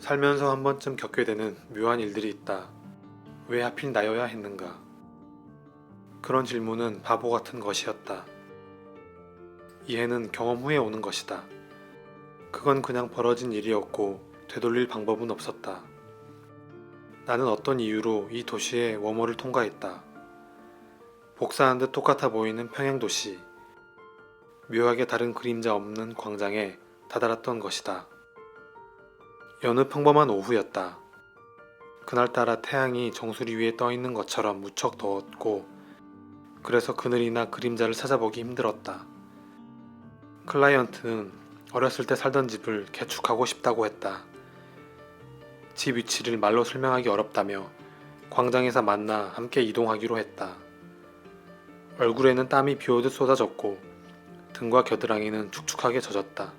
살면서 한 번쯤 겪게 되는 묘한 일들이 있다. 왜 하필 나여야 했는가? 그런 질문은 바보 같은 것이었다. 이해는 경험 후에 오는 것이다. 그건 그냥 벌어진 일이었고 되돌릴 방법은 없었다. 나는 어떤 이유로 이 도시의 워머를 통과했다. 복사한 듯 똑같아 보이는 평행도시. 묘하게 다른 그림자 없는 광장에 다다랐던 것이다. 여느 평범한 오후였다. 그날따라 태양이 정수리 위에 떠있는 것처럼 무척 더웠고 그래서 그늘이나 그림자를 찾아보기 힘들었다. 클라이언트는 어렸을 때 살던 집을 개축하고 싶다고 했다. 집 위치를 말로 설명하기 어렵다며 광장에서 만나 함께 이동하기로 했다. 얼굴에는 땀이 비오듯 쏟아졌고 등과 겨드랑이는 축축하게 젖었다.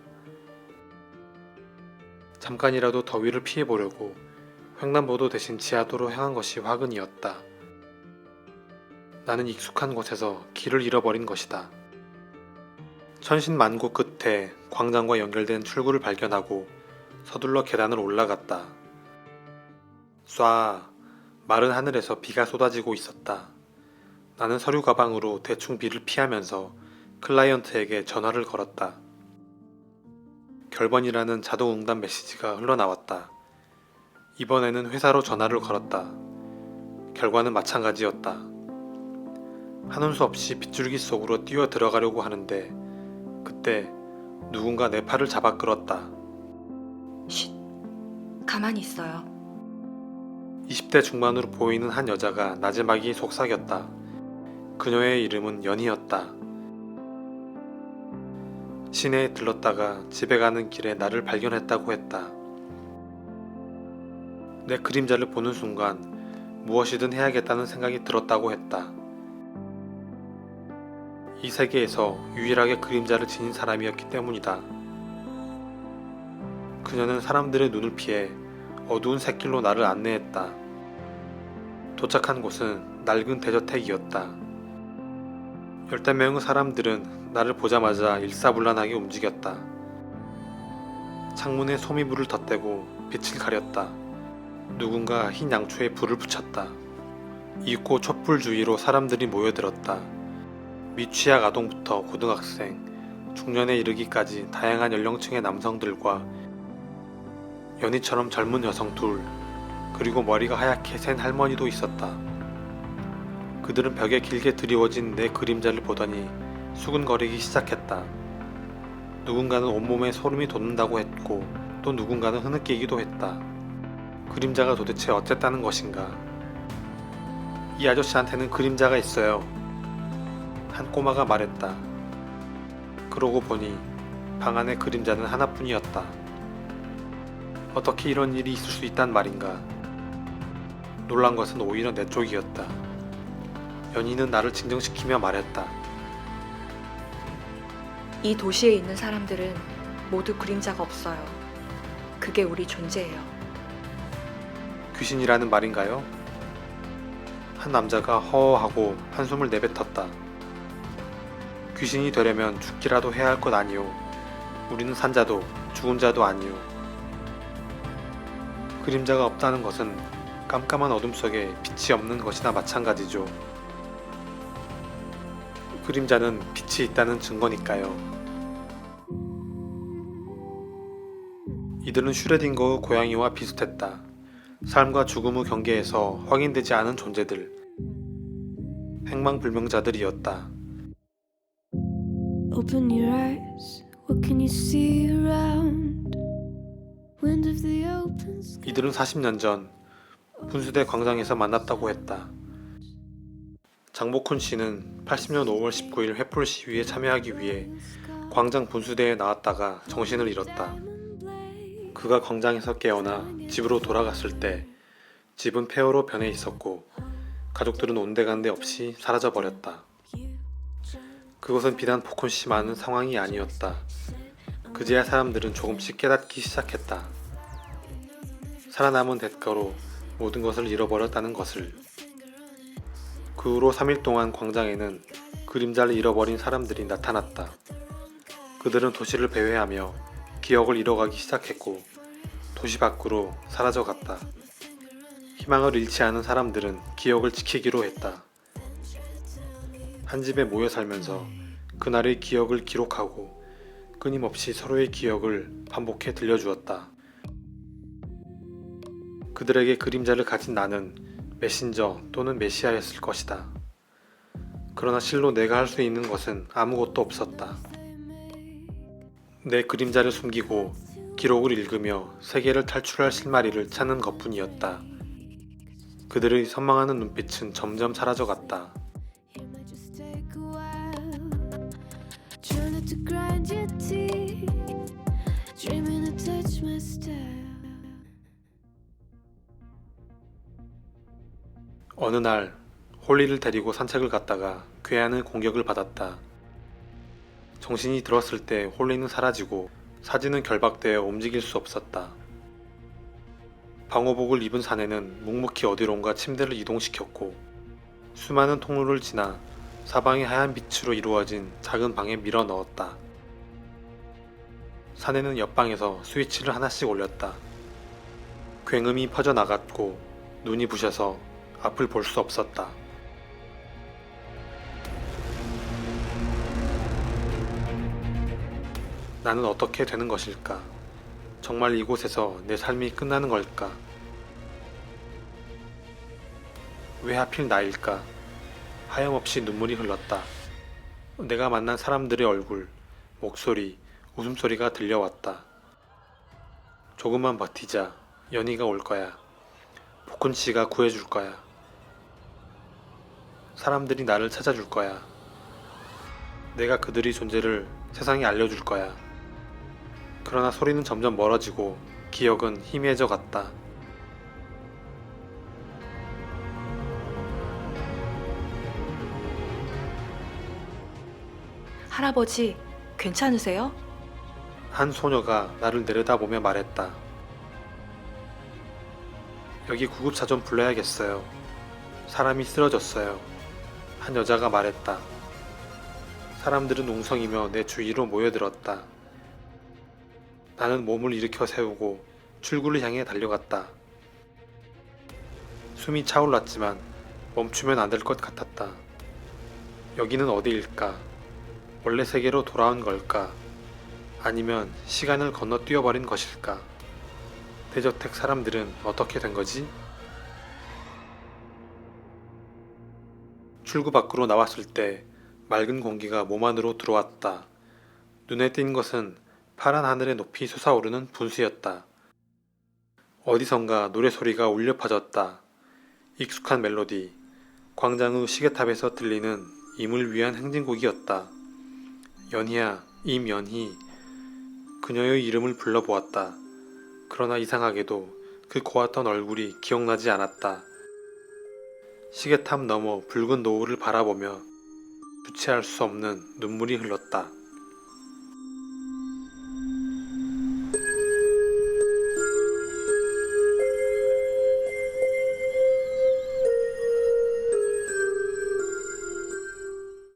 잠깐이라도 더위를 피해보려고 횡단보도 대신 지하도로 향한 것이 화근이었다. 나는 익숙한 곳에서 길을 잃어버린 것이다. 천신만고 끝에 광장과 연결된 출구를 발견하고 서둘러 계단을 올라갔다. 쏴, 마른 하늘에서 비가 쏟아지고 있었다. 나는 서류 가방으로 대충 비를 피하면서 클라이언트에게 전화를 걸었다. 결번이라는 자동 응답 메시지가 흘러나왔다. 이번에는 회사로 전화를 걸었다. 결과는 마찬가지였다. 하는 수 없이 빗줄기 속으로 뛰어 들어가려고 하는데 그때 누군가 내 팔을 잡아 끌었다. 쉿, 가만히 있어요. 20대 중반으로 보이는 한 여자가 나지막이 속삭였다. 그녀의 이름은 연희였다. 시내에 들렀다가 집에 가는 길에 나를 발견했다고 했다. 내 그림자를 보는 순간 무엇이든 해야겠다는 생각이 들었다고 했다. 이 세계에서 유일하게 그림자를 지닌 사람이었기 때문이다. 그녀는 사람들의 눈을 피해 어두운 샛길로 나를 안내했다. 도착한 곳은 낡은 대저택이었다. 열댓 명의 사람들은 나를 보자마자 일사불란하게 움직였다. 창문에 소미불을 덧대고 빛을 가렸다. 누군가 흰 양초에 불을 붙였다. 이윽고 촛불 주위로 사람들이 모여들었다. 미취학 아동부터 고등학생, 중년에 이르기까지 다양한 연령층의 남성들과 연희처럼 젊은 여성 둘, 그리고 머리가 하얗게 센 할머니도 있었다. 그들은 벽에 길게 드리워진 내 그림자를 보더니 수근거리기 시작했다. 누군가는 온몸에 소름이 돋는다고 했고 또 누군가는 흐느끼기도 했다. 그림자가 도대체 어쨌다는 것인가? 이 아저씨한테는 그림자가 있어요. 한 꼬마가 말했다. 그러고 보니 방 안의 그림자는 하나뿐이었다. 어떻게 이런 일이 있을 수 있단 말인가? 놀란 것은 오히려 내 쪽이었다. 연희는 나를 진정시키며 말했다. 이 도시에 있는 사람들은 모두 그림자가 없어요. 그게 우리 존재예요. 귀신이라는 말인가요? 한 남자가 허허하고 한숨을 내뱉었다. 귀신이 되려면 죽기라도 해야 할 것 아니오. 우리는 산 자도 죽은 자도 아니오. 그림자가 없다는 것은 깜깜한 어둠 속에 빛이 없는 것이나 마찬가지죠. 그림자는 빛이 있다는 증거니까요. 이들은 슈레딩거의 고양이와 비슷했다. 삶과 죽음의 경계에서 확인되지 않은 존재들, 행방불명자들이었다. Open your eyes, what can you see around? Wind of the open sky. 이들은 40년 전 분수대 광장에서 만났다고 했다. 장복훈 씨는 80년 5월 19일 횃불 시위에 참여하기 위해 광장 분수대에 나왔다가 정신을 잃었다. 그가 광장에서 깨어나 집으로 돌아갔을 때 집은 폐허로 변해 있었고 가족들은 온데간데 없이 사라져버렸다. 그것은 비단 복훈 씨만은 상황이 아니었다. 그제야 사람들은 조금씩 깨닫기 시작했다. 살아남은 대가로 모든 것을 잃어버렸다는 것을. 그 후로 3일 동안 광장에는 그림자를 잃어버린 사람들이 나타났다. 그들은 도시를 배회하며 기억을 잃어가기 시작했고 도시 밖으로 사라져갔다. 희망을 잃지 않은 사람들은 기억을 지키기로 했다. 한 집에 모여 살면서 그날의 기억을 기록하고 끊임없이 서로의 기억을 반복해 들려주었다. 그들에게 그림자를 가진 나는 메신저 또는 메시아였을 것이다. 그러나 실로 내가 할 수 있는 것은 아무것도 없었다. 내 그림자를 숨기고 기록을 읽으며 세계를 탈출할 실마리를 찾는 것뿐이었다. 그들의 선망하는 눈빛은 점점 사라져갔다. It might just take a while. Try not to grind your teeth. Dreaming to touch my style. 어느 날 홀리를 데리고 산책을 갔다가 괴한의 공격을 받았다. 정신이 들었을 때 홀리는 사라지고 사지는 결박되어 움직일 수 없었다. 방호복을 입은 사내는 묵묵히 어디론가 침대를 이동시켰고 수많은 통로를 지나 사방이 하얀 빛으로 이루어진 작은 방에 밀어 넣었다. 사내는 옆방에서 스위치를 하나씩 올렸다. 굉음이 퍼져나갔고 눈이 부셔서 앞을 볼 수 없었다. 나는 어떻게 되는 것일까? 정말 이곳에서 내 삶이 끝나는 걸까? 왜 하필 나일까? 하염없이 눈물이 흘렀다. 내가 만난 사람들의 얼굴, 목소리, 웃음소리가 들려왔다. 조금만 버티자. 연희가 올 거야. 복훈 씨가 구해줄 거야. 사람들이 나를 찾아줄 거야. 내가 그들의 존재를 세상에 알려줄 거야. 그러나 소리는 점점 멀어지고 기억은 희미해져 갔다. 할아버지, 괜찮으세요? 한 소녀가 나를 내려다보며 말했다. 여기 구급차 좀 불러야겠어요. 사람이 쓰러졌어요. 한 여자가 말했다. 사람들은 웅성이며 내 주위로 모여들었다. 나는 몸을 일으켜 세우고 출구를 향해 달려갔다. 숨이 차올랐지만 멈추면 안 될 것 같았다. 여기는 어디일까? 원래 세계로 돌아온 걸까? 아니면 시간을 건너뛰어버린 것일까? 대저택 사람들은 어떻게 된 거지? 출구 밖으로 나왔을 때 맑은 공기가 몸 안으로 들어왔다. 눈에 띈 것은 파란 하늘에 높이 솟아오르는 분수였다. 어디선가 노래소리가 울려 퍼졌다. 익숙한 멜로디, 광장의 시계탑에서 들리는 임을 위한 행진곡이었다. 연희야, 임연희. 그녀의 이름을 불러보았다. 그러나 이상하게도 그 고왔던 얼굴이 기억나지 않았다. 시계탑 너머 붉은 노을을 바라보며 주체할 수 없는 눈물이 흘렀다.